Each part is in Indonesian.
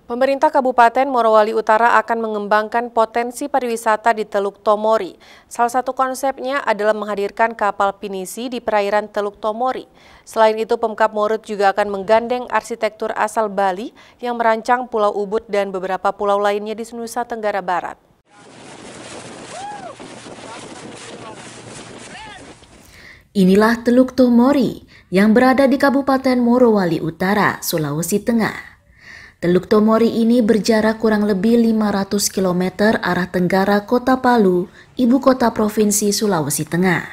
Pemerintah Kabupaten Morowali Utara akan mengembangkan potensi pariwisata di Teluk Tomori. Salah satu konsepnya adalah menghadirkan kapal pinisi di perairan Teluk Tomori. Selain itu, Pemkab Morut juga akan menggandeng arsitektur asal Bali yang merancang Pulau Ubud dan beberapa pulau lainnya di Nusa Tenggara Barat. Inilah Teluk Tomori yang berada di Kabupaten Morowali Utara, Sulawesi Tengah. Teluk Tomori ini berjarak kurang lebih 500 km arah tenggara Kota Palu, ibu kota Provinsi Sulawesi Tengah.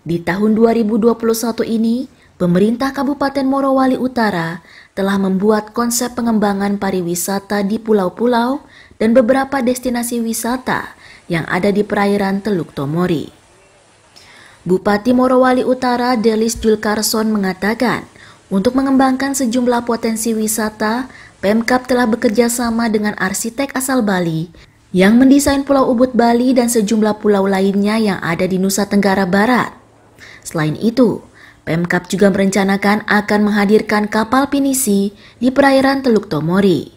Di tahun 2021 ini, pemerintah Kabupaten Morowali Utara telah membuat konsep pengembangan pariwisata di pulau-pulau dan beberapa destinasi wisata yang ada di perairan Teluk Tomori. Bupati Morowali Utara Delis Julkarson mengatakan, untuk mengembangkan sejumlah potensi wisata, Pemkab telah bekerja sama dengan arsitek asal Bali yang mendesain Pulau Ubud Bali dan sejumlah pulau lainnya yang ada di Nusa Tenggara Barat. Selain itu, Pemkab juga merencanakan akan menghadirkan kapal pinisi di perairan Teluk Tomori.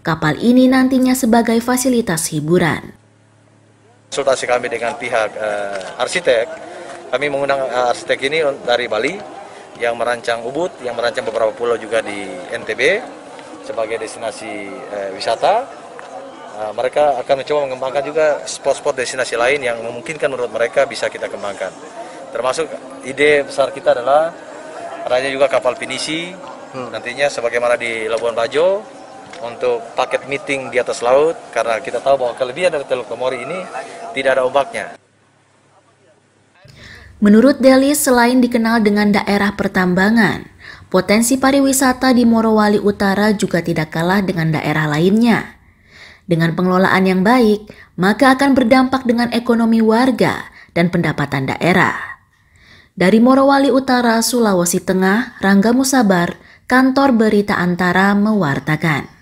Kapal ini nantinya sebagai fasilitas hiburan. Konsultasi kami dengan pihak arsitek, kami mengundang arsitek ini dari Bali yang merancang Ubud, yang merancang beberapa pulau juga di NTB sebagai destinasi wisata. Mereka akan mencoba mengembangkan juga spot-spot destinasi lain yang memungkinkan menurut mereka bisa kita kembangkan. Termasuk ide besar kita adalah adanya juga kapal pinisi, nantinya sebagaimana di Labuan Bajo untuk paket meeting di atas laut, karena kita tahu bahwa kelebihan dari Teluk Tomori ini tidak ada ombaknya. Menurut Delis, selain dikenal dengan daerah pertambangan, potensi pariwisata di Morowali Utara juga tidak kalah dengan daerah lainnya. Dengan pengelolaan yang baik, maka akan berdampak dengan ekonomi warga dan pendapatan daerah. Dari Morowali Utara, Sulawesi Tengah, Rangga Musabar, Kantor Berita Antara mewartakan.